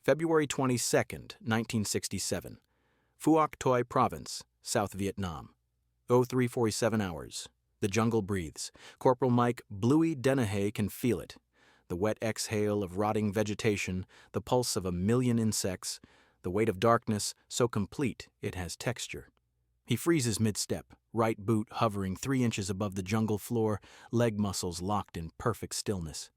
February 22nd, 1967. Phuoc Tuy Province, South Vietnam. 0347 hours. The jungle breathes. Corporal Mike Bluey Dennehy can feel it. The wet exhale of rotting vegetation, the pulse of a million insects, the weight of darkness so complete it has texture. He freezes mid-step, right boot hovering 3 inches above the jungle floor, leg muscles locked in perfect stillness.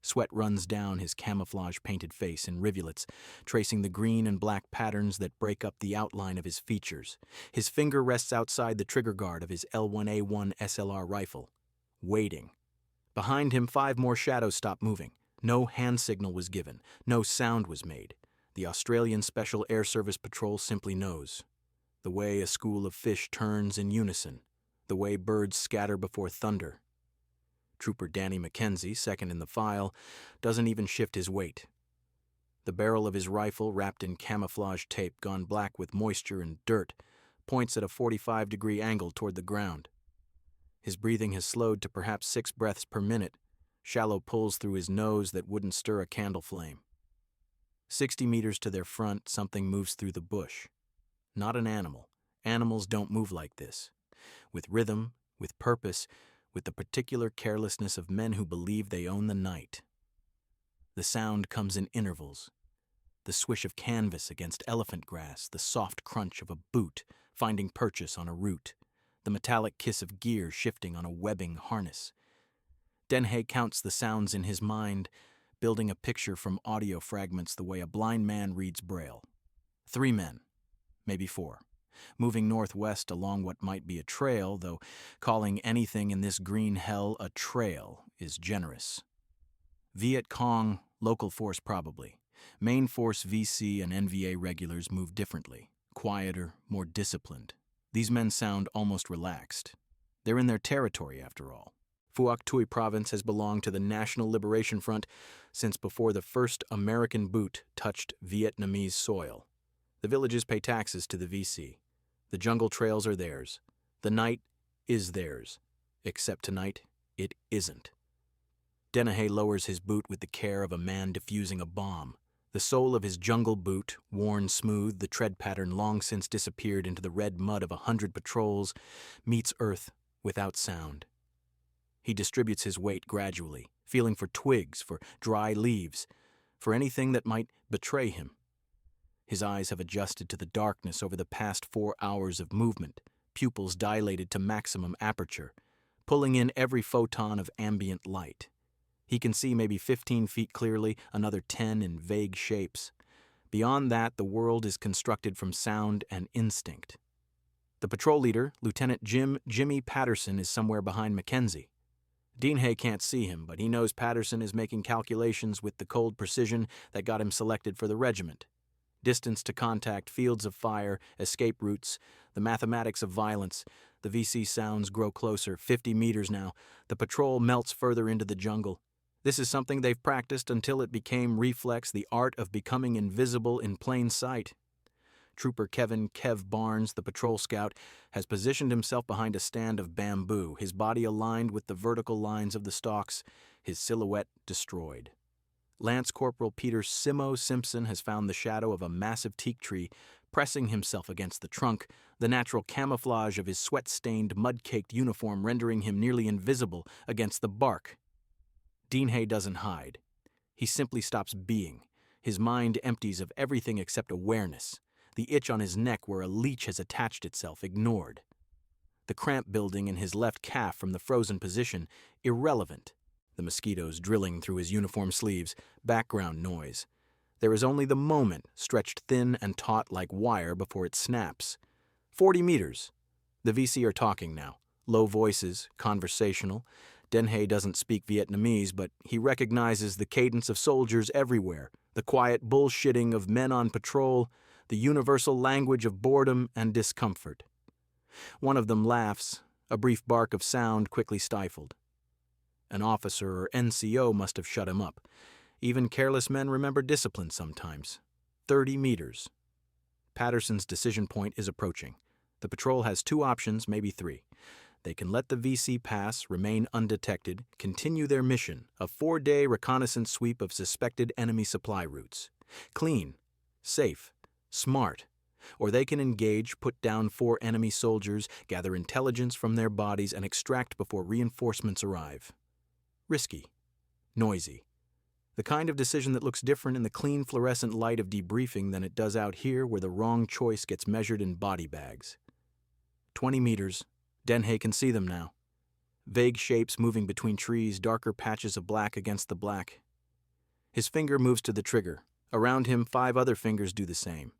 Sweat runs down his camouflage-painted face in rivulets, tracing the green and black patterns that break up the outline of his features. His finger rests outside the trigger guard of his L1A1 SLR rifle, waiting. Behind him, 5 more shadows stop moving. No hand signal was given. No sound was made. The Australian Special Air Service Patrol simply knows. The way a school of fish turns in unison. The way birds scatter before thunder. Trooper Danny Mackenzie, second in the file, doesn't even shift his weight. The barrel of his rifle, wrapped in camouflage tape gone black with moisture and dirt, points at a 45-degree angle toward the ground. His breathing has slowed to perhaps 6 breaths per minute, shallow pulls through his nose that wouldn't stir a candle flame. 60 meters to their front, something moves through the bush. Not an animal. Animals don't move like this. With rhythm, with purpose, with the particular carelessness of men who believe they own the night. The sound comes in intervals. The swish of canvas against elephant grass, the soft crunch of a boot finding purchase on a root, the metallic kiss of gear shifting on a webbing harness. Dennehy counts the sounds in his mind, building a picture from audio fragments the way a blind man reads Braille. 3 men, maybe 4. Moving northwest along what might be a trail, though calling anything in this green hell a trail is generous. Viet Cong, local force probably. Main force VC and NVA regulars move differently, quieter, more disciplined. These men sound almost relaxed. They're in their territory, after all. Phuoc Tuy Province has belonged to the National Liberation Front since before the first American boot touched Vietnamese soil. The villages pay taxes to the VC. The jungle trails are theirs. The night is theirs. Except tonight, it isn't. Dennehy lowers his boot with the care of a man defusing a bomb. The sole of his jungle boot, worn smooth, the tread pattern long since disappeared into the red mud of 100 patrols, meets earth without sound. He distributes his weight gradually, feeling for twigs, for dry leaves, for anything that might betray him. His eyes have adjusted to the darkness over the past 4 hours of movement, pupils dilated to maximum aperture, pulling in every photon of ambient light. He can see maybe 15 feet clearly, another 10 in vague shapes. Beyond that, the world is constructed from sound and instinct. The patrol leader, Lieutenant Jimmy Patterson, is somewhere behind Mackenzie. Dennehy can't see him, but he knows Patterson is making calculations with the cold precision that got him selected for the regiment. Distance to contact, fields of fire, escape routes, the mathematics of violence. The VC sounds grow closer, 50 meters now. The patrol melts further into the jungle. This is something they've practiced until it became reflex, the art of becoming invisible in plain sight. Trooper Kevin Kev Barnes, the patrol scout, has positioned himself behind a stand of bamboo, his body aligned with the vertical lines of the stalks, his silhouette destroyed. Lance Corporal Peter Simo Simpson has found the shadow of a massive teak tree, pressing himself against the trunk, the natural camouflage of his sweat-stained, mud-caked uniform rendering him nearly invisible against the bark. Dennehy doesn't hide. He simply stops being. His mind empties of everything except awareness, the itch on his neck where a leech has attached itself, ignored. The cramp building in his left calf from the frozen position, irrelevant. The mosquitoes drilling through his uniform sleeves, background noise. There is only the moment, stretched thin and taut like wire before it snaps. 40 meters. The VC are talking now. Low voices, conversational. Dennehy doesn't speak Vietnamese, but he recognizes the cadence of soldiers everywhere, the quiet bullshitting of men on patrol, the universal language of boredom and discomfort. One of them laughs, a brief bark of sound quickly stifled. An officer or NCO must have shut him up. Even careless men remember discipline sometimes. 30 meters. Patterson's decision point is approaching. The patrol has 2 options, maybe 3. They can let the VC pass, remain undetected, continue their mission, a 4-day reconnaissance sweep of suspected enemy supply routes. Clean, safe, smart. Or they can engage, put down 4 enemy soldiers, gather intelligence from their bodies, and extract before reinforcements arrive. Risky, noisy. The kind of decision that looks different in the clean fluorescent light of debriefing than it does out here where the wrong choice gets measured in body bags. 20 meters. Dene can see them now. Vague shapes moving between trees, darker patches of black against the black. His finger moves to the trigger. Around him, 5 other fingers do the same.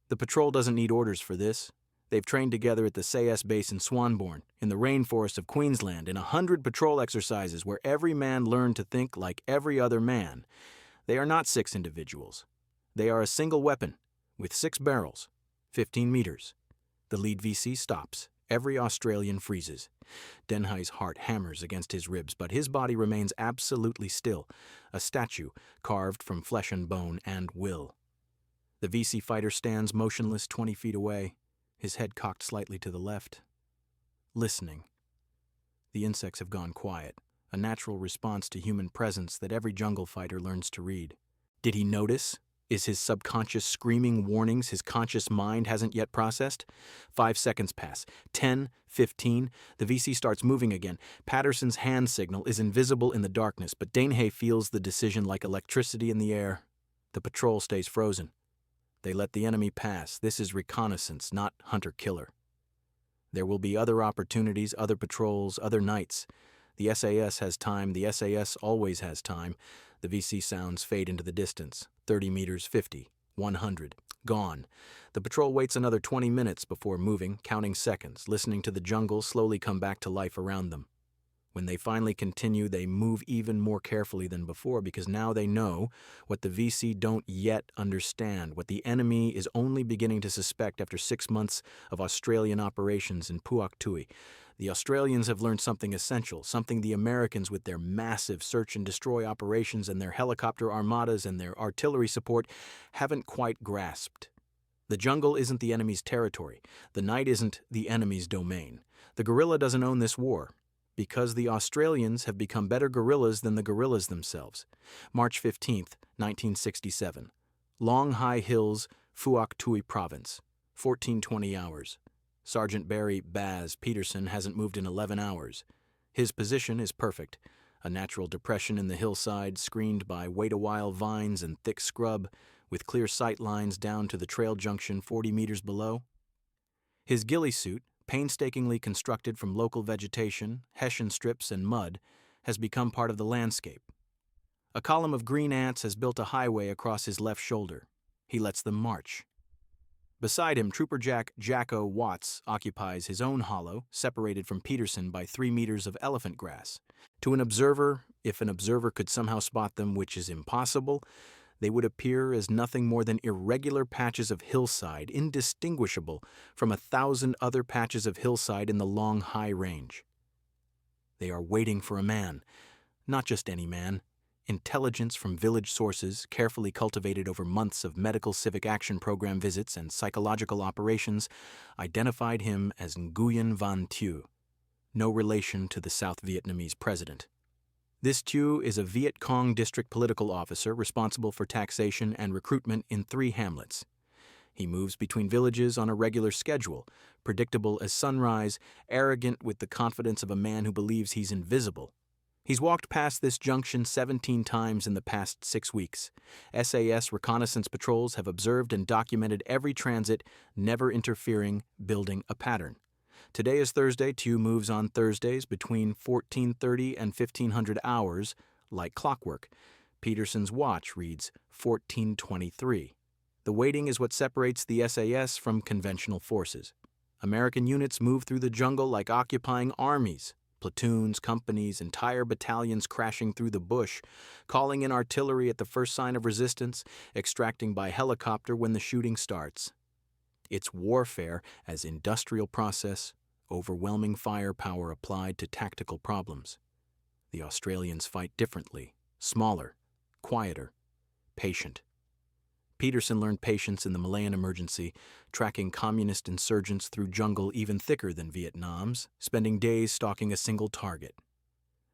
The patrol doesn't need orders for this. They've trained together at the SAS base in Swanbourne, in the rainforest of Queensland, in 100 patrol exercises where every man learned to think like every other man. They are not 6 individuals. They are a single weapon, with 6 barrels, 15 meters. The lead VC stops. Every Australian freezes. Denhai's heart hammers against his ribs, but his body remains absolutely still, a statue carved from flesh and bone and will. The VC fighter stands motionless 20 feet away, his head cocked slightly to the left, listening. The insects have gone quiet, a natural response to human presence that every jungle fighter learns to read. Did he notice? Is his subconscious screaming warnings his conscious mind hasn't yet processed? 5 seconds pass. 10, 15. The VC starts moving again. Patterson's hand signal is invisible in the darkness, but Dene feels the decision like electricity in the air. The patrol stays frozen. They let the enemy pass. This is reconnaissance, not hunter-killer. There will be other opportunities, other patrols, other nights. The SAS has time. The SAS always has time. The VC sounds fade into the distance. 30 meters, 50, 100. Gone. The patrol waits another 20 minutes before moving, counting seconds, listening to the jungle slowly come back to life around them. When they finally continue, they move even more carefully than before because now they know what the VC don't yet understand, what the enemy is only beginning to suspect after 6 months of Australian operations in Phuoc Tuy. The Australians have learned something essential, something the Americans with their massive search and destroy operations and their helicopter armadas and their artillery support haven't quite grasped. The jungle isn't the enemy's territory. The night isn't the enemy's domain. The guerrilla doesn't own this war, because the Australians have become better guerrillas than the guerrillas themselves. March 15th, 1967. Long High Hills, Phuoc Tuy Province. 1420 hours. Sergeant Barry Baz Peterson hasn't moved in 11 hours. His position is perfect. A natural depression in the hillside, screened by wait-a-while vines and thick scrub, with clear sight lines down to the trail junction 40 meters below. His ghillie suit, painstakingly constructed from local vegetation, hessian strips, and mud, has become part of the landscape. A column of green ants has built a highway across his left shoulder. He lets them march. Beside him, Trooper Jack Jacko Watts occupies his own hollow, separated from Peterson by 3 meters of elephant grass. To an observer, if an observer could somehow spot them, which is impossible, they would appear as nothing more than irregular patches of hillside, indistinguishable from 1,000 other patches of hillside in the long high range. They are waiting for a man, not just any man. Intelligence from village sources, carefully cultivated over months of medical civic action program visits and psychological operations, identified him as Nguyen Van Thieu, no relation to the South Vietnamese president. This Thieu is a Viet Cong district political officer responsible for taxation and recruitment in 3 hamlets. He moves between villages on a regular schedule, predictable as sunrise, arrogant with the confidence of a man who believes he's invisible. He's walked past this junction 17 times in the past 6 weeks. SAS reconnaissance patrols have observed and documented every transit, never interfering, building a pattern. Today is Thursday. Thieu moves on Thursdays between 1430 and 1500 hours, like clockwork. Peterson's watch reads 1423. The waiting is what separates the SAS from conventional forces. American units move through the jungle like occupying armies. Platoons, companies, entire battalions crashing through the bush, calling in artillery at the first sign of resistance, extracting by helicopter when the shooting starts. It's warfare as industrial process, overwhelming firepower applied to tactical problems. The Australians fight differently, smaller, quieter, patient. Peterson learned patience in the Malayan emergency, tracking communist insurgents through jungle even thicker than Vietnam's, spending days stalking a single target.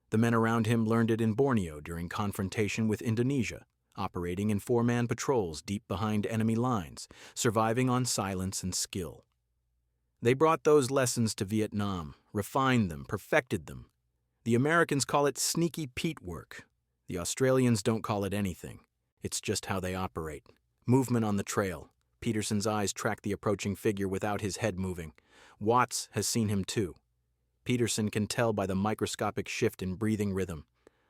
The men around him learned it in Borneo during confrontation with Indonesia, operating in four-man patrols deep behind enemy lines, surviving on silence and skill. They brought those lessons to Vietnam, refined them, perfected them. The Americans call it sneaky Pete work. The Australians don't call it anything. It's just how they operate. Movement on the trail. Peterson's eyes track the approaching figure without his head moving. Watts has seen him too. Peterson can tell by the microscopic shift in breathing rhythm,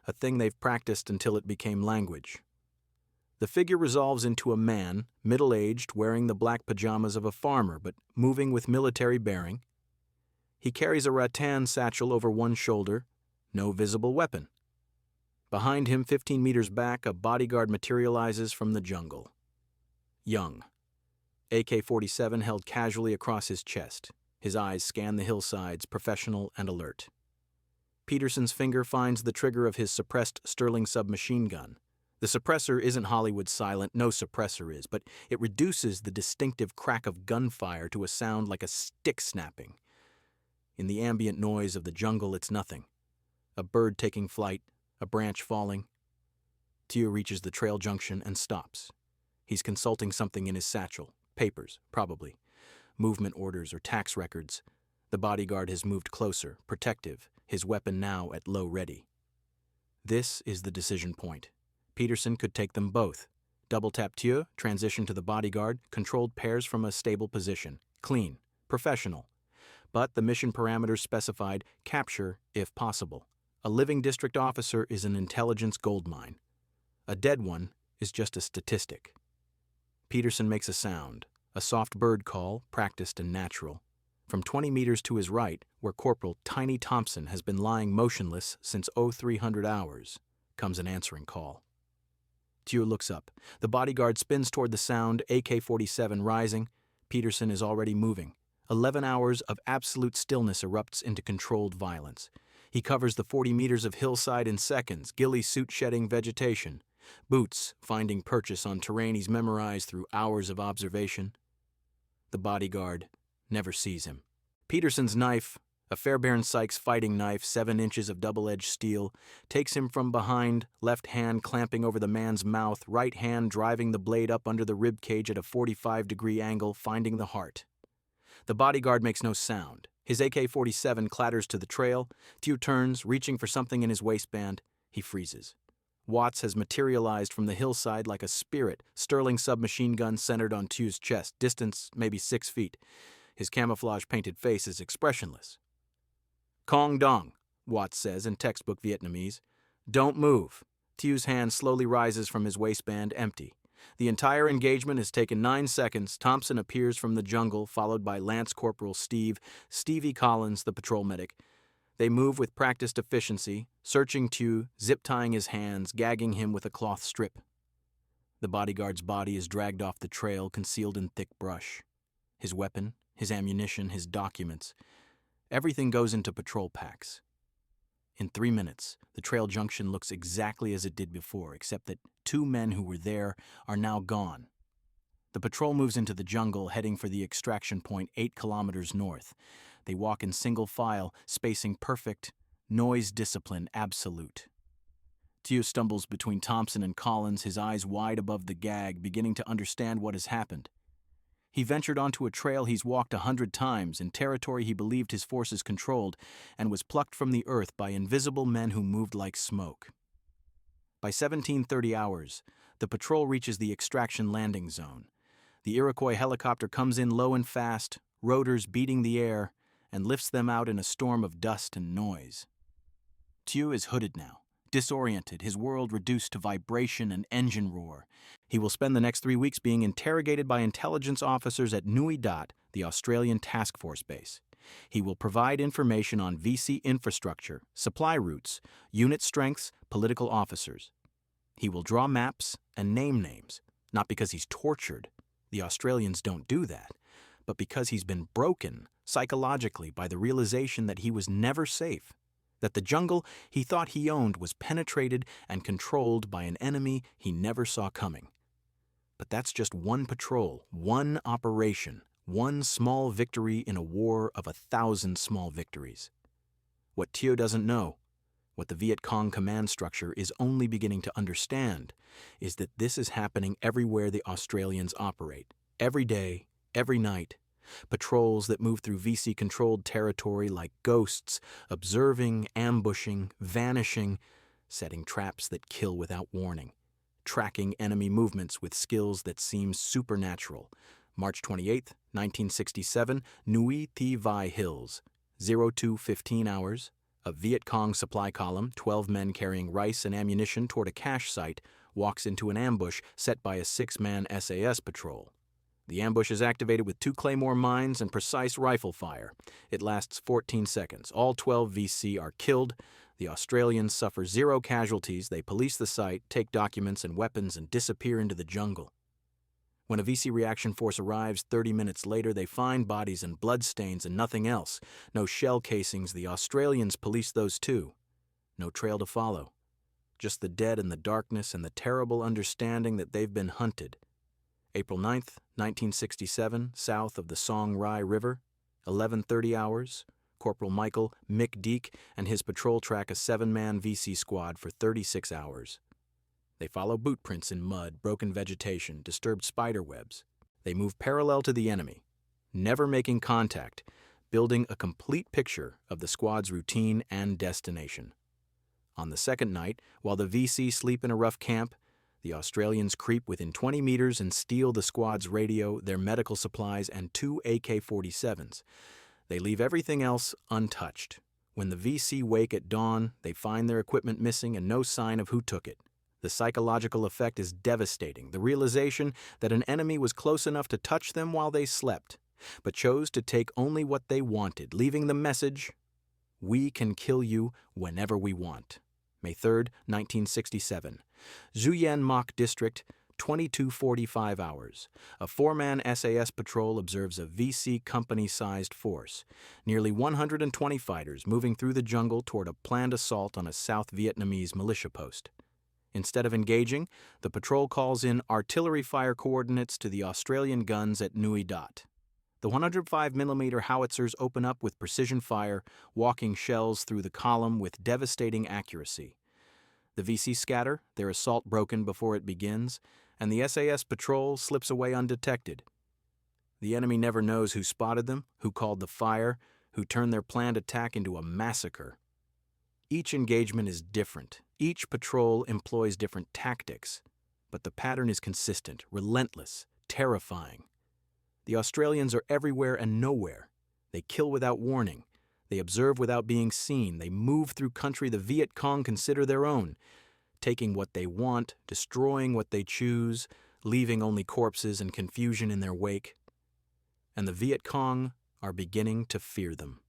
a thing they've practiced until it became language. The figure resolves into a man, middle-aged, wearing the black pajamas of a farmer, but moving with military bearing. He carries a rattan satchel over one shoulder, no visible weapon. Behind him, 15 meters back, a bodyguard materializes from the jungle. Young. AK-47 held casually across his chest. His eyes scan the hillsides, professional and alert. Peterson's finger finds the trigger of his suppressed Sterling submachine gun. The suppressor isn't Hollywood silent, no suppressor is, but it reduces the distinctive crack of gunfire to a sound like a stick snapping. In the ambient noise of the jungle, it's nothing. A bird taking flight, a branch falling. Thieu reaches the trail junction and stops. He's consulting something in his satchel. Papers, probably. Movement orders or tax records. The bodyguard has moved closer, protective, his weapon now at low ready. This is the decision point. Peterson could take them both. Double-tap Thieu, transition to the bodyguard, controlled pairs from a stable position. Clean, professional. But the mission parameters specified capture if possible. A living district officer is an intelligence goldmine. A dead one is just a statistic. Peterson makes a sound, a soft bird call, practiced and natural. From 20 meters to his right, where Corporal Tiny Thompson has been lying motionless since 0300 hours, comes an answering call. Thieu looks up. The bodyguard spins toward the sound, AK-47 rising. Peterson is already moving. 11 hours of absolute stillness erupts into controlled violence. He covers the 40 meters of hillside in seconds, ghillie suit-shedding vegetation. Boots finding purchase on terrain he's memorized through hours of observation. The bodyguard never sees him. Peterson's knife, a Fairbairn Sykes fighting knife, 7 inches of double-edged steel, takes him from behind, left hand clamping over the man's mouth, right hand driving the blade up under the rib cage at a 45-degree angle, finding the heart. The bodyguard makes no sound. His AK-47 clatters to the trail. Thieu turns, reaching for something in his waistband. He freezes. Watts has materialized from the hillside like a spirit, Sterling submachine gun centered on Thieu's chest, distance maybe 6 feet. His camouflage-painted face is expressionless. Cong dong, Watts says in textbook Vietnamese. Don't move. Thieu's hand slowly rises from his waistband, empty. The entire engagement has taken 9 seconds. Thompson appears from the jungle, followed by Lance Corporal Stevie Collins, the patrol medic. They move with practiced efficiency, searching Thieu, zip-tying his hands, gagging him with a cloth strip. The bodyguard's body is dragged off the trail, concealed in thick brush. His weapon, his ammunition, his documents. Everything goes into patrol packs. In 3 minutes, the trail junction looks exactly as it did before, except that 2 men who were there are now gone. The patrol moves into the jungle, heading for the extraction point 8 kilometers north. They walk in single file, spacing perfect, noise discipline absolute. Thieu stumbles between Thompson and Collins, his eyes wide above the gag, beginning to understand what has happened. He ventured onto a trail he's walked 100 times in territory he believed his forces controlled and was plucked from the earth by invisible men who moved like smoke. By 1730 hours, the patrol reaches the extraction landing zone. The Iroquois helicopter comes in low and fast, rotors beating the air, and lifts them out in a storm of dust and noise. Thieu is hooded now, disoriented, his world reduced to vibration and engine roar. He will spend the next 3 weeks being interrogated by intelligence officers at Nui Dat, the Australian task force base. He will provide information on VC infrastructure, supply routes, unit strengths, political officers. He will draw maps and name names, not because he's tortured. The Australians don't do that, but because he's been broken psychologically by the realization that he was never safe, that the jungle he thought he owned was penetrated and controlled by an enemy he never saw coming. But that's just one patrol, one operation, one small victory in a war of 1,000 small victories. What Thieu doesn't know, What the Viet Cong command structure is only beginning to understand is that this is happening everywhere the Australians operate. Every day, every night. Patrols that move through VC-controlled territory like ghosts, observing, ambushing, vanishing, setting traps that kill without warning, tracking enemy movements with skills that seem supernatural. March 28, 1967, Nui Thi Vai Hills, 02:15 hours. A Viet Cong supply column, 12 men carrying rice and ammunition toward a cache site, walks into an ambush set by a 6-man SAS patrol. The ambush is activated with 2 Claymore mines and precise rifle fire. It lasts 14 seconds. All 12 VC are killed. The Australians suffer 0 casualties. They police the site, take documents and weapons, and disappear into the jungle. When a VC reaction force arrives 30 minutes later, they find bodies and bloodstains and nothing else. No shell casings. The Australians police those too. No trail to follow. Just the dead and the darkness and the terrible understanding that they've been hunted. April 9th, 1967, south of the Song Rai River, 11:30 hours. Corporal Michael Mick Deek and his patrol track a 7-man VC squad for 36 hours. They follow boot prints in mud, broken vegetation, disturbed spider webs. They move parallel to the enemy, never making contact, building a complete picture of the squad's routine and destination. On the second night, while the VC sleep in a rough camp, the Australians creep within 20 meters and steal the squad's radio, their medical supplies, and 2 AK-47s. They leave everything else untouched. When the VC wake at dawn, they find their equipment missing and no sign of who took it. The psychological effect is devastating, the realization that an enemy was close enough to touch them while they slept, but chose to take only what they wanted, leaving the message, "We can kill you whenever we want." May 3rd, 1967. Xuyen Mok District, 22:45 hours. A 4-man SAS patrol observes a VC company-sized force, nearly 120 fighters moving through the jungle toward a planned assault on a South Vietnamese militia post. Instead of engaging, the patrol calls in artillery fire coordinates to the Australian guns at Nui Dat. The 105mm howitzers open up with precision fire, walking shells through the column with devastating accuracy. The VC scatter, their assault broken before it begins, and the SAS patrol slips away undetected. The enemy never knows who spotted them, who called the fire, who turned their planned attack into a massacre. Each engagement is different. Each patrol employs different tactics, but the pattern is consistent, relentless, terrifying. The Australians are everywhere and nowhere. They kill without warning. They observe without being seen. They move through country the Viet Cong consider their own, taking what they want, destroying what they choose, leaving only corpses and confusion in their wake. And the Viet Cong are beginning to fear them.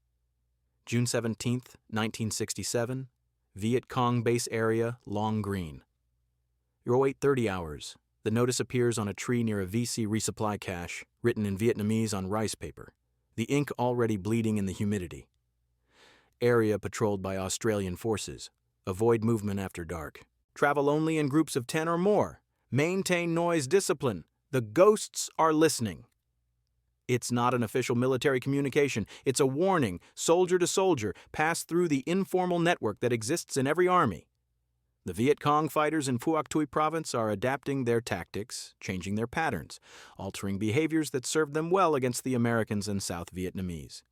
June 17th, 1967, Viet Cong base area, Long Green. 08:30 hours. The notice appears on a tree near a VC resupply cache, written in Vietnamese on rice paper, the ink already bleeding in the humidity. Area patrolled by Australian forces. Avoid movement after dark. Travel only in groups of 10 or more. Maintain noise discipline. The ghosts are listening. It's not an official military communication. It's a warning, soldier to soldier, passed through the informal network that exists in every army. The Viet Cong fighters in Phuoc Tuy Province are adapting their tactics, changing their patterns, altering behaviors that served them well against the Americans and South Vietnamese.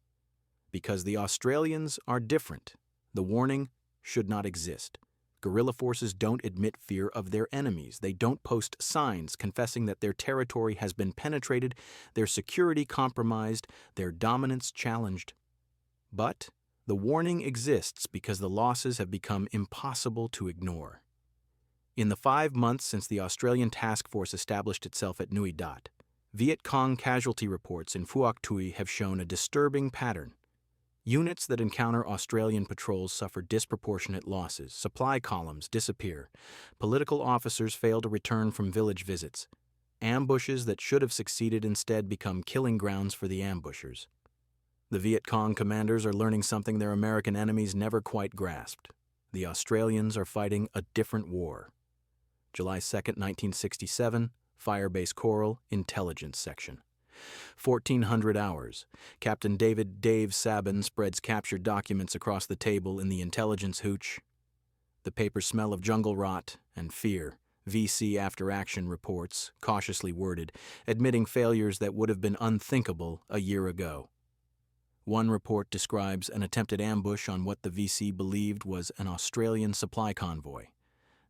Because the Australians are different, the warning should not exist. Guerrilla forces don't admit fear of their enemies. They don't post signs confessing that their territory has been penetrated, their security compromised, their dominance challenged. But the warning exists because the losses have become impossible to ignore. In the 5 months since the Australian task force established itself at Nui Dat, Viet Cong casualty reports in Phuoc Tuy have shown a disturbing pattern. Units that encounter Australian patrols suffer disproportionate losses, supply columns disappear, political officers fail to return from village visits, ambushes that should have succeeded instead become killing grounds for the ambushers. The Viet Cong commanders are learning something their American enemies never quite grasped. The Australians are fighting a different war. July 2nd, 1967, Firebase Coral, Intelligence Section. 1400 hours. Captain David Dave Sabin spreads captured documents across the table in the intelligence hooch. The paper smell of jungle rot and fear. VC after-action reports, cautiously worded, admitting failures that would have been unthinkable a year ago. One report describes an attempted ambush on what the VC believed was an Australian supply convoy.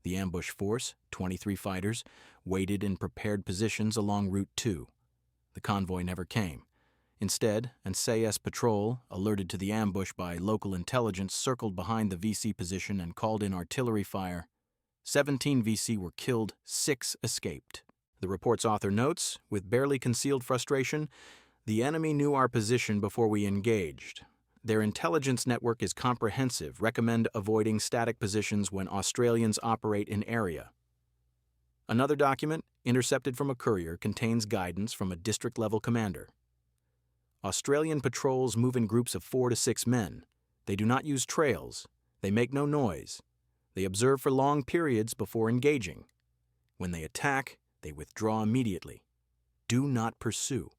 The ambush force, 23 fighters, waited in prepared positions along Route 2. The convoy never came. Instead, an SAS patrol, alerted to the ambush by local intelligence, circled behind the VC position and called in artillery fire. 17 VC were killed, 6 escaped. The report's author notes, with barely concealed frustration, "The enemy knew our position before we engaged. Their intelligence network is comprehensive. Recommend avoiding static positions when Australians operate in area." Another document, intercepted from a courier, contains guidance from a district-level commander. Australian patrols move in groups of 4 to 6 men. They do not use trails. They make no noise. They observe for long periods before engaging. When they attack, they withdraw immediately. Do not pursue.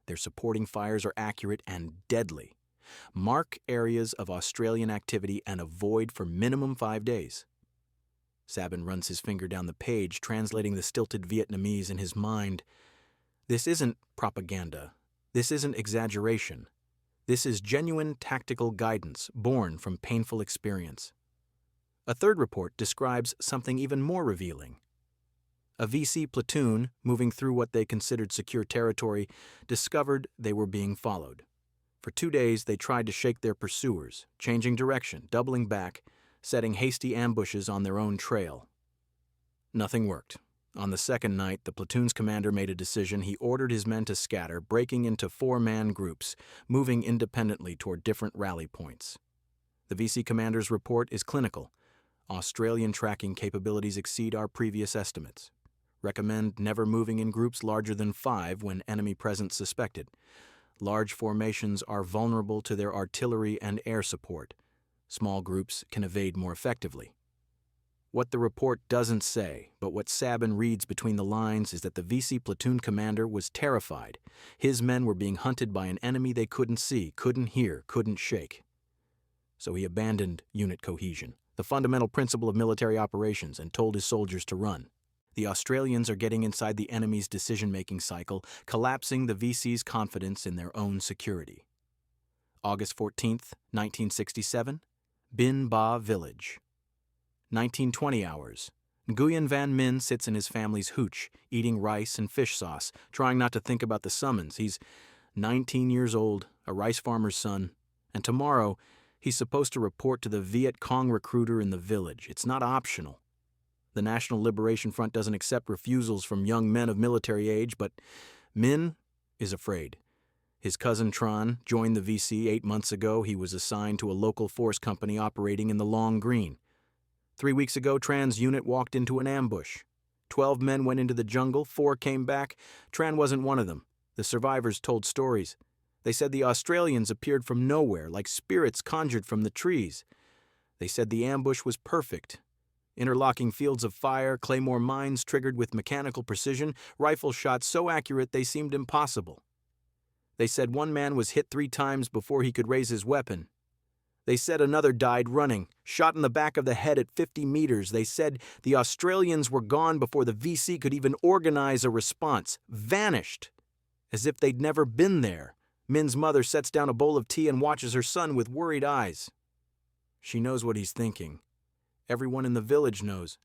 Their supporting fires are accurate and deadly. Mark areas of Australian activity and avoid for minimum 5 days. Sabin runs his finger down the page, translating the stilted Vietnamese in his mind. This isn't propaganda. This isn't exaggeration. This is genuine tactical guidance born from painful experience. A third report describes something even more revealing. A VC platoon, moving through what they considered secure territory, discovered they were being followed. For 2 days, they tried to shake their pursuers, changing direction, doubling back, setting hasty ambushes on their own trail. Nothing worked. On the second night, the platoon's commander made a decision. He ordered his men to scatter, breaking into 4-man groups, moving independently toward different rally points. The VC commander's report is clinical. Australian tracking capabilities exceed our previous estimates. Recommend never moving in groups larger than 5 when enemy presence suspected. Large formations are vulnerable to their artillery and air support. Small groups can evade more effectively. What the report doesn't say, but what Sabin reads between the lines, is that the VC platoon commander was terrified. His men were being hunted by an enemy they couldn't see, couldn't hear, couldn't shake. So he abandoned unit cohesion, the fundamental principle of military operations, and told his soldiers to run. The Australians are getting inside the enemy's decision-making cycle, collapsing the VC's confidence in their own security. August 14th, 1967, Bin Ba Village. 1920 hours. Nguyen Van Minh sits in his family's hooch, eating rice and fish sauce, trying not to think about the summons. He's 19 years old, a rice farmer's son, and tomorrow he's supposed to report to the Viet Cong recruiter in the village. It's not optional. The National Liberation Front doesn't accept refusals from young men of military age, but Minh is afraid. His cousin Tran joined the VC 8 months ago. He was assigned to a local force company operating in the Long Green. 3 weeks ago, Tran's unit walked into an ambush. 12 men went into the jungle, 4 came back. Tran wasn't one of them. The survivors told stories. They said the Australians appeared from nowhere, like spirits conjured from the trees. They said the ambush was perfect. Interlocking fields of fire, claymore mines triggered with mechanical precision, rifle shots so accurate they seemed impossible. They said one man was hit 3 times before he could raise his weapon. They said another died running, shot in the back of the head at 50 meters. They said the Australians were gone before the VC could even organize a response, vanished, as if they'd never been there. Min's mother sets down a bowl of tea and watches her son with worried eyes. She knows what he's thinking. Everyone in the village knows.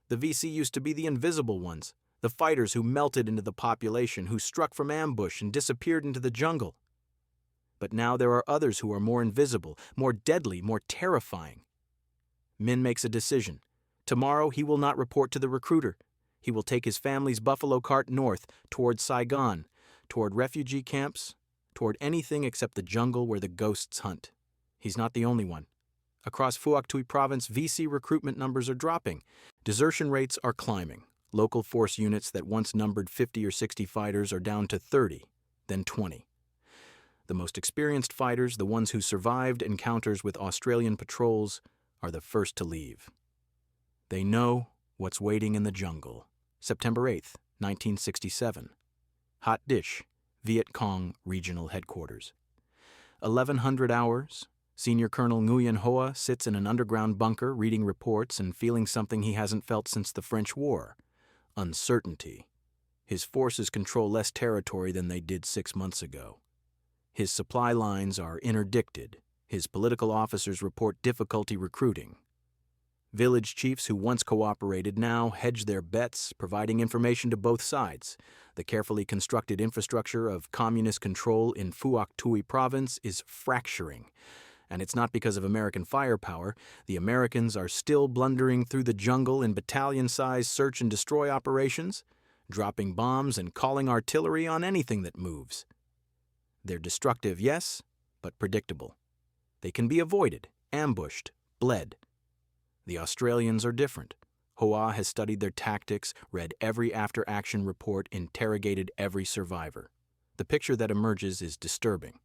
The VC used to be the invisible ones, the fighters who melted into the population, who struck from ambush and disappeared into the jungle. But now there are others who are more invisible, more deadly, more terrifying. Min makes a decision. Tomorrow he will not report to the recruiter. He will take his family's buffalo cart north, toward Saigon, toward refugee camps, toward anything except the jungle where the ghosts hunt. He's not the only one. Across Phuoc Tuy Province, VC recruitment numbers are dropping. Desertion rates are climbing. Local force units that once numbered 50 or 60 fighters are down to 30, then 20. The most experienced fighters, the ones who survived encounters with Australian patrols, are the first to leave. They know what's waiting in the jungle. September 8th, 1967. Hot Dish, Viet Cong Regional Headquarters. 1100 hours, Senior Colonel Nguyen Hoa sits in an underground bunker reading reports and feeling something he hasn't felt since the French War: uncertainty. His forces control less territory than they did 6 months ago. His supply lines are interdicted. His political officers report difficulty recruiting. Village chiefs who once cooperated now hedge their bets, providing information to both sides. The carefully constructed infrastructure of communist control in Phuoc Tuy Province is fracturing. And it's not because of American firepower. The Americans are still blundering through the jungle in battalion-sized search and destroy operations, dropping bombs and calling artillery on anything that moves. They're destructive, yes, but predictable. They can be avoided, ambushed, bled. The Australians are different. Hoa has studied their tactics, read every after-action report, interrogated every survivor. The picture that emerges is disturbing.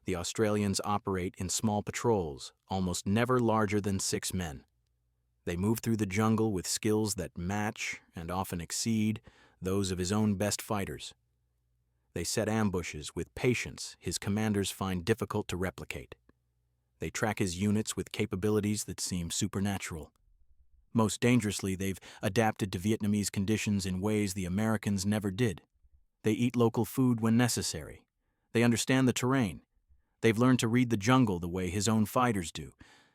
The Australians operate in small patrols, almost never larger than 6 men. They move through the jungle with skills that match, and often exceed, those of his own best fighters. They set ambushes with patience his commanders find difficult to replicate. They track his units with capabilities that seem supernatural. Most dangerously, they've adapted to Vietnamese conditions in ways the Americans never did. They eat local food when necessary. They understand the terrain. They've learned to read the jungle the way his own fighters do,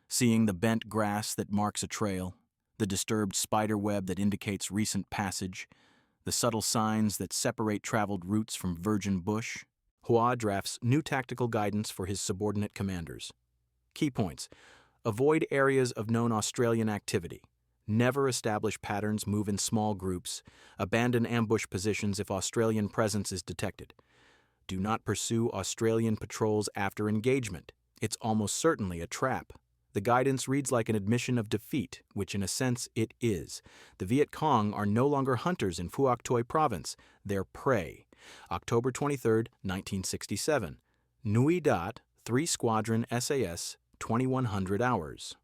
seeing the bent grass that marks a trail, the disturbed spider web that indicates recent passage, the subtle signs that separate traveled routes from virgin bush. Hoa drafts new tactical guidance for his subordinate commanders. Key points: avoid areas of known Australian activity. Never establish patterns, move in small groups. Abandon ambush positions if Australian presence is detected. Do not pursue Australian patrols after engagement. It's almost certainly a trap. The guidance reads like an admission of defeat, which in a sense it is. The Viet Cong are no longer hunters in Phuoc Tuy Province. They're prey. October 23, 1967. Nui Dat, 3 Squadron SAS, 2100 hours.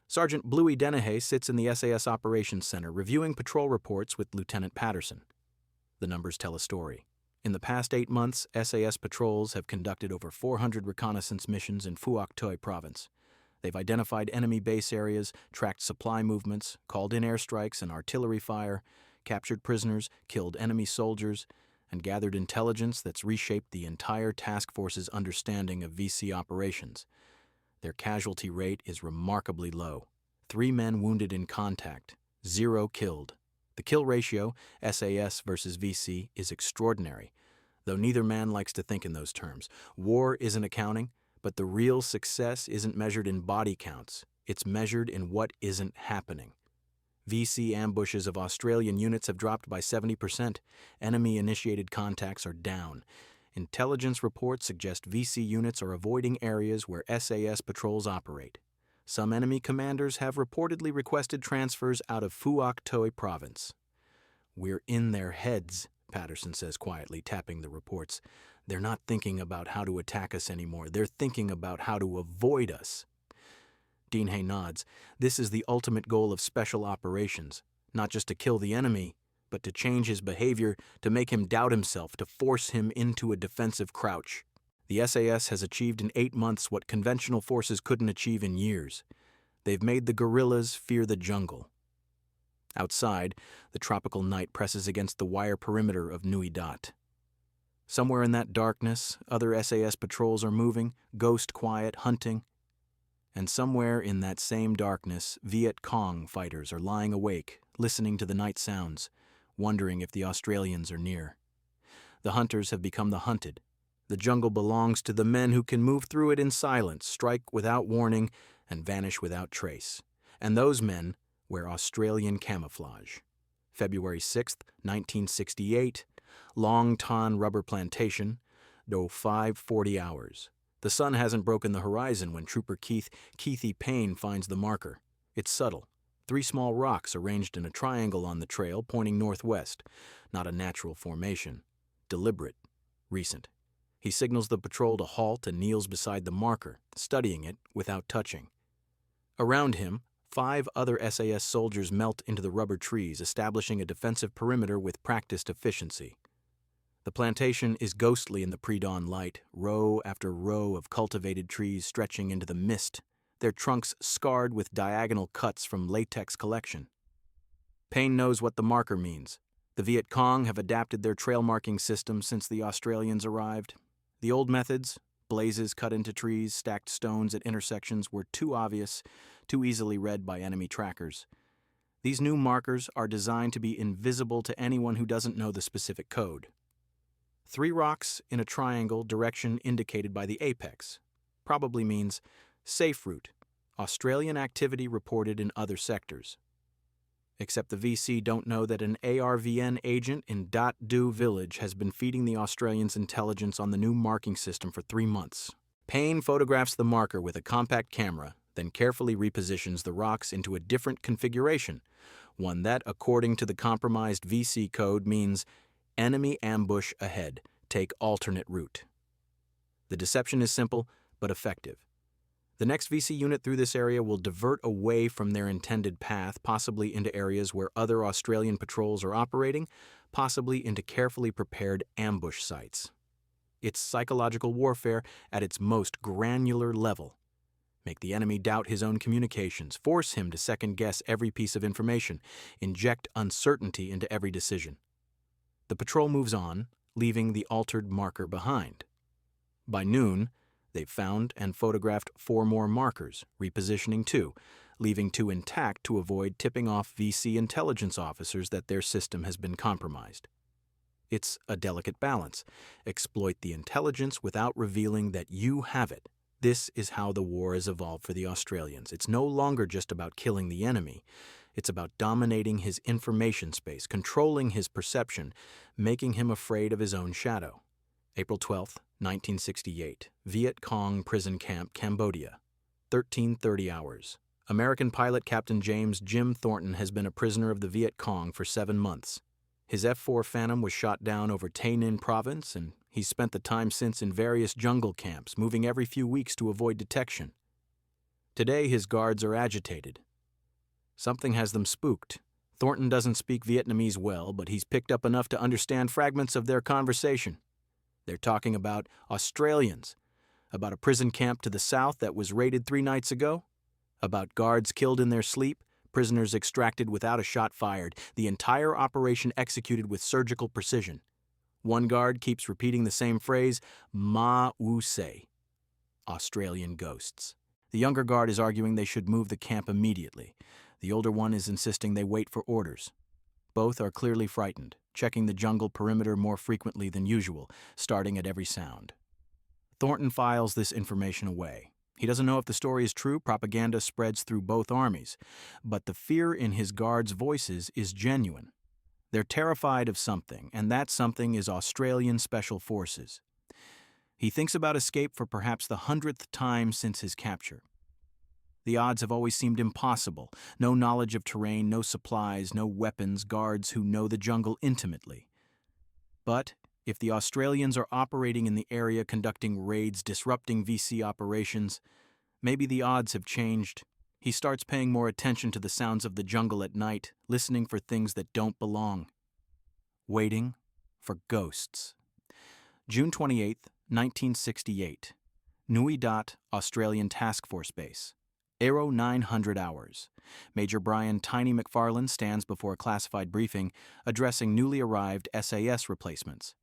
Sergeant Bluey Dennehy sits in the SAS Operations Center reviewing patrol reports with Lieutenant Patterson. The numbers tell a story. In the past 8 months, SAS patrols have conducted over 400 reconnaissance missions in Phuoc Tuy Province. They've identified enemy base areas, tracked supply movements, called in airstrikes and artillery fire, captured prisoners, killed enemy soldiers, and gathered intelligence that's reshaped the entire task force's understanding of VC operations. Their casualty rate is remarkably low. 3 men wounded in contact, 0 killed. The kill ratio, SAS versus VC, is extraordinary, though neither man likes to think in those terms. War isn't accounting, but the real success isn't measured in body counts. It's measured in what isn't happening. VC ambushes of Australian units have dropped by 70%. Enemy-initiated contacts are down. Intelligence reports suggest VC units are avoiding areas where SAS patrols operate. Some enemy commanders have reportedly requested transfers out of Phuoc Tuy Province. "We're in their heads," Patterson says quietly, tapping the reports. "They're not thinking about how to attack us anymore. They're thinking about how to avoid us." Dennehy nods. This is the ultimate goal of special operations, not just to kill the enemy, but to change his behavior, to make him doubt himself, to force him into a defensive crouch. The SAS has achieved in 8 months what conventional forces couldn't achieve in years. They've made the guerrillas fear the jungle. Outside, the tropical night presses against the wire perimeter of Nui Dat. Somewhere in that darkness, other SAS patrols are moving, ghost quiet, hunting. And somewhere in that same darkness, Viet Cong fighters are lying awake, listening to the night sounds, wondering if the Australians are near. The hunters have become the hunted. The jungle belongs to the men who can move through it in silence, strike without warning, and vanish without trace. And those men wear Australian camouflage. February 6, 1968, Long Tan Rubber Plantation, though 5:40 hours. The sun hasn't broken the horizon when Trooper Keithy Payne finds the marker. It's subtle. 3 small rocks arranged in a triangle on the trail pointing northwest. Not a natural formation. Deliberate. Recent. He signals the patrol to halt and kneels beside the marker, studying it without touching. Around him, 5 other SAS soldiers melt into the rubber trees, establishing a defensive perimeter with practiced efficiency. The plantation is ghostly in the pre-dawn light, row after row of cultivated trees stretching into the mist, their trunks scarred with diagonal cuts from latex collection. Payne knows what the marker means. The Viet Cong have adapted their trail marking system since the Australians arrived. The old methods, blazes cut into trees, stacked stones at intersections, were too obvious, too easily read by enemy trackers. These new markers are designed to be invisible to anyone who doesn't know the specific code. 3 rocks in a triangle, direction indicated by the apex. Probably means safe route, Australian activity reported in other sectors. Except the VC don't know that an ARVN agent in Dat Du village has been feeding the Australians intelligence on the new marking system for 3 months. Payne photographs the marker with a compact camera, then carefully repositions the rocks into a different configuration, one that, according to the compromised VC code, means enemy ambush ahead, take alternate route. The deception is simple but effective. The next VC unit through this area will divert away from their intended path, possibly into areas where other Australian patrols are operating, possibly into carefully prepared ambush sites. It's psychological warfare at its most granular level. Make the enemy doubt his own communications, force him to second-guess every piece of information, inject uncertainty into every decision. The patrol moves on, leaving the altered marker behind. By noon, they've found and photographed 4 more markers, repositioning 2, leaving 2 intact to avoid tipping off VC intelligence officers that their system has been compromised. It's a delicate balance. Exploit the intelligence without revealing that you have it. This is how the war has evolved for the Australians. It's no longer just about killing the enemy. It's about dominating his information space, controlling his perception, making him afraid of his own shadow. April 12, 1968, Viet Cong Prison Camp, Cambodia. 13:30 hours. American pilot Captain James Jim Thornton has been a prisoner of the Viet Cong for 7 months. His F-4 Phantom was shot down over Tay Ninh Province, and he's spent the time since in various jungle camps, moving every few weeks to avoid detection. Today, his guards are agitated. Something has them spooked. Thornton doesn't speak Vietnamese well, but he's picked up enough to understand fragments of their conversation. They're talking about Australians, about a prison camp to the south that was raided 3 nights ago, about guards killed in their sleep, prisoners extracted without a shot fired, the entire operation executed with surgical precision. One guard keeps repeating the same phrase, Ma Wu Se, Australian ghosts. The younger guard is arguing they should move the camp immediately. The older one is insisting they wait for orders. Both are clearly frightened, checking the jungle perimeter more frequently than usual, starting at every sound. Thornton files this information away. He doesn't know if the story is true. Propaganda spreads through both armies. But the fear in his guards' voices is genuine. They're terrified of something, and that something is Australian Special Forces. He thinks about escape for perhaps the 100th time since his capture. The odds have always seemed impossible. No knowledge of terrain, no supplies, no weapons, guards who know the jungle intimately. But if the Australians are operating in the area, conducting raids, disrupting VC operations, maybe the odds have changed. He starts paying more attention to the sounds of the jungle at night, listening for things that don't belong. Waiting for ghosts. June 28, 1968. Nui Dat, Australian Task Force Base. Aero 900 hours. Major Brian Tiny McFarland stands before a classified briefing addressing newly arrived SAS replacements.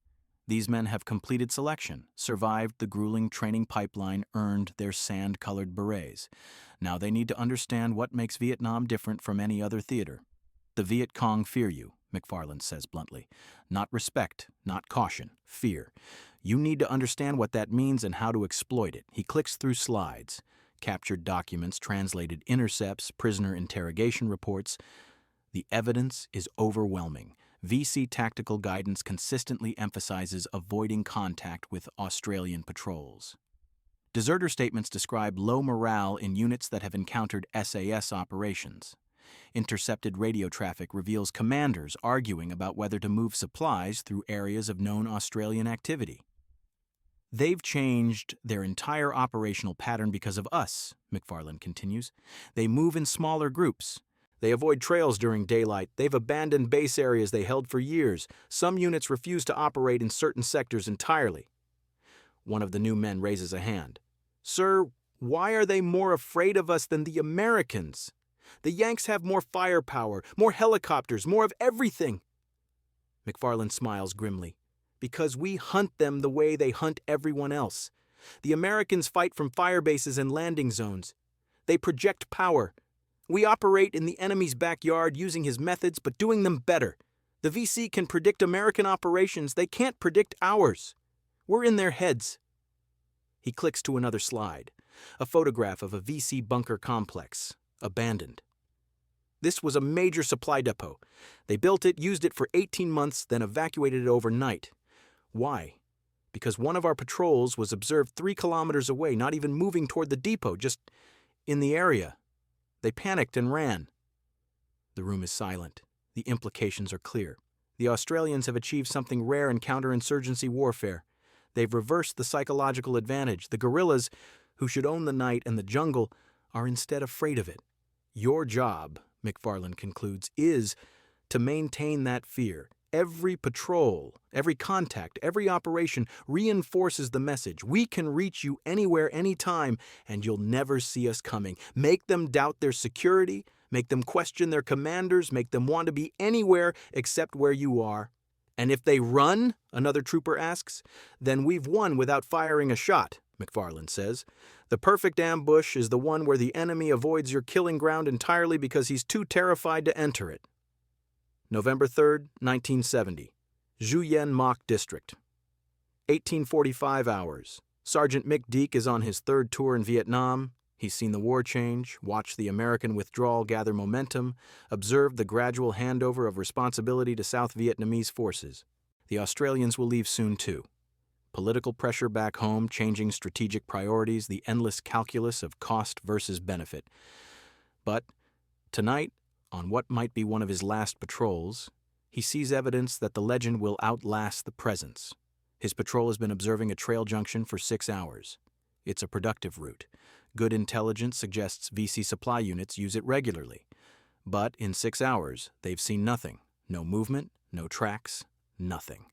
These men have completed selection, survived the grueling training pipeline, earned their sand-colored berets. Now they need to understand what makes Vietnam different from any other theater. The Viet Cong fear you, McFarland says bluntly. Not respect, not caution, fear. You need to understand what that means and how to exploit it. He clicks through slides. Captured documents, translated intercepts, prisoner interrogation reports. The evidence is overwhelming. VC tactical guidance consistently emphasizes avoiding contact with Australian patrols. Deserter statements describe low morale in units that have encountered SAS operations. Intercepted radio traffic reveals commanders arguing about whether to move supplies through areas of known Australian activity. They've changed their entire operational pattern because of us, McFarland continues. They move in smaller groups. They avoid trails during daylight. They've abandoned base areas they held for years. Some units refuse to operate in certain sectors entirely. One of the new men raises a hand. "Sir, why are they more afraid of us than the Americans? The Yanks have more firepower, more helicopters, more of everything." McFarland smiles grimly. "Because we hunt them the way they hunt everyone else. The Americans fight from fire bases and landing zones. They project power. We operate in the enemy's backyard using his methods, but doing them better. The VC can predict American operations. They can't predict ours. We're in their heads." He clicks to another slide, a photograph of a VC bunker complex, abandoned. This was a major supply depot. They built it, used it for 18 months, then evacuated it overnight. Why? Because one of our patrols was observed 3 kilometers away, not even moving toward the depot, just in the area. They panicked and ran. The room is silent. The implications are clear. The Australians have achieved something rare in counterinsurgency warfare. They've reversed the psychological advantage. The guerrillas, who should own the night and the jungle, are instead afraid of it. Your job, McFarland concludes, is to maintain that fear. Every patrol, every contact, every operation reinforces the message. We can reach you anywhere, anytime, and you'll never see us coming. Make them doubt their security, make them question their commanders, make them want to be anywhere except where you are. And if they run, another trooper asks, then we've won without firing a shot, McFarland says. The perfect ambush is the one where the enemy avoids your killing ground entirely because he's too terrified to enter it. November 3rd, 1970. Juyen Moc District. 1845 hours. Sergeant Mick Deek is on his 3rd tour in Vietnam. He's seen the war change, watched the American withdrawal gather momentum, observed the gradual handover of responsibility to South Vietnamese forces. The Australians will leave soon too. Political pressure back home, changing strategic priorities, the endless calculus of cost versus benefit. But tonight, on what might be one of his last patrols, he sees evidence that the legend will outlast the presence. His patrol has been observing a trail junction for 6 hours. It's a productive route. Good intelligence suggests VC supply units use it regularly. But in 6 hours, they've seen nothing. No movement, no tracks, nothing.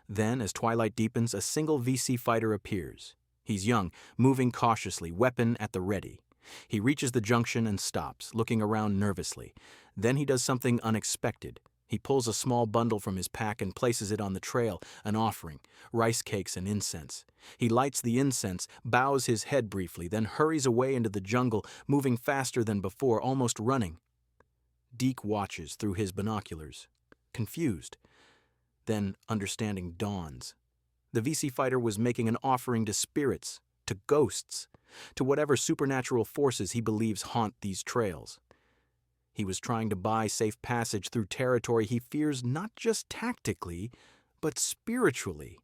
Then, as twilight deepens, a single VC fighter appears. He's young, moving cautiously, weapon at the ready. He reaches the junction and stops, looking around nervously. Then he does something unexpected. He pulls a small bundle from his pack and places it on the trail, an offering, rice cakes and incense. He lights the incense, bows his head briefly, then hurries away into the jungle, moving faster than before, almost running. Deek watches through his binoculars, confused. Then understanding dawns. The VC fighter was making an offering to spirits, to ghosts, to whatever supernatural forces he believes haunt these trails. He was trying to buy safe passage through territory he fears not just tactically, but spiritually.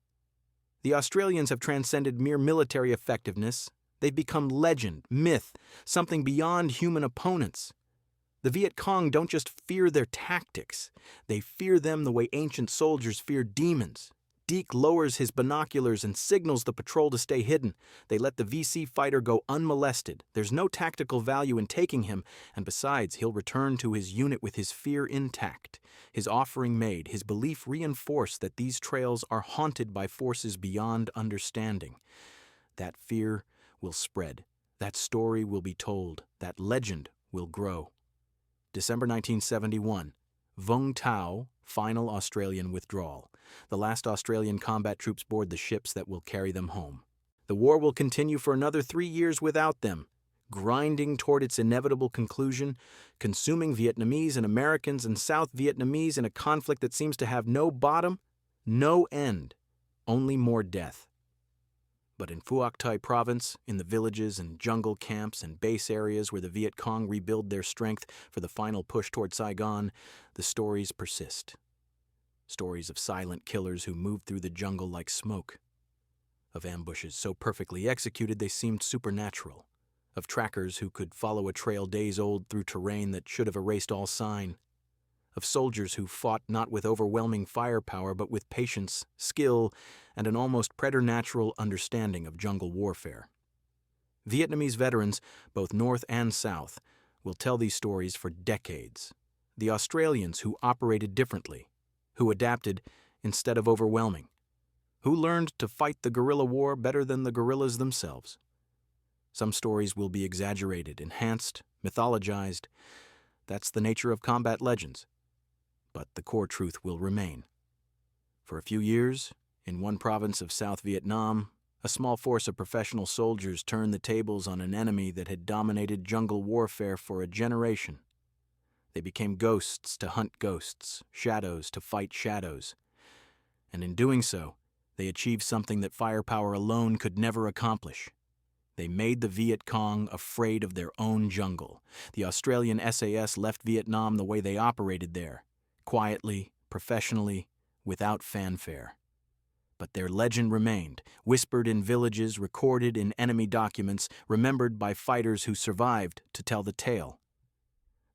The Australians have transcended mere military effectiveness. They've become legend, myth, something beyond human opponents. The Viet Cong don't just fear their tactics. They fear them the way ancient soldiers feared demons. Deek lowers his binoculars and signals the patrol to stay hidden. They let the VC fighter go unmolested. There's no tactical value in taking him, and besides, he'll return to his unit with his fear intact. His offering made, his belief reinforced that these trails are haunted by forces beyond understanding. That fear will spread. That story will be told. That legend will grow. December 1971. Vung Tau, final Australian withdrawal. The last Australian combat troops board the ships that will carry them home. The war will continue for another 3 years without them, grinding toward its inevitable conclusion, consuming Vietnamese and Americans and South Vietnamese in a conflict that seems to have no bottom, no end, only more death. But in Phuoc Tuy Province, in the villages and jungle camps and base areas where the Viet Cong rebuild their strength for the final push toward Saigon, the stories persist. Stories of silent killers who moved through the jungle like smoke. Of ambushes so perfectly executed they seemed supernatural. Of trackers who could follow a trail days old through terrain that should have erased all sign. Of soldiers who fought not with overwhelming firepower but with patience, skill, and an almost preternatural understanding of jungle warfare. Vietnamese veterans, both North and South, will tell these stories for decades. The Australians who operated differently, who adapted instead of overwhelming, who learned to fight the guerrilla war better than the guerrillas themselves. Some stories will be exaggerated, enhanced, mythologized. That's the nature of combat legends. But the core truth will remain. For a few years, in one province of South Vietnam, a small force of professional soldiers turned the tables on an enemy that had dominated jungle warfare for a generation. They became ghosts to hunt ghosts, shadows to fight shadows. And in doing so, they achieved something that firepower alone could never accomplish. They made the Viet Cong afraid of their own jungle. The Australian SAS left Vietnam the way they operated there, quietly, professionally, without fanfare. But their legend remained, whispered in villages, recorded in enemy documents, remembered by fighters who survived to tell the tale.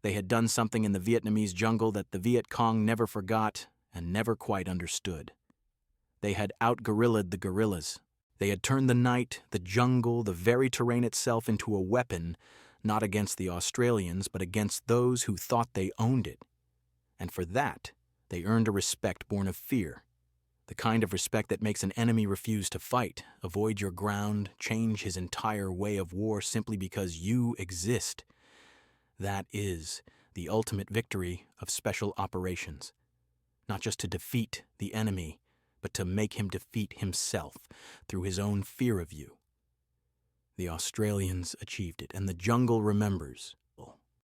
They had done something in the Vietnamese jungle that the Viet Cong never forgot and never quite understood. They had out-guerrilla'd the guerrillas. They had turned the night, the jungle, the very terrain itself into a weapon, not against the Australians, but against those who thought they owned it. And for that, they earned a respect born of fear. The kind of respect that makes an enemy refuse to fight, avoid your ground, change his entire way of war simply because you exist. That is the ultimate victory of special operations. Not just to defeat the enemy, but to make him defeat himself through his own fear of you. The Australians achieved it, and the jungle remembers.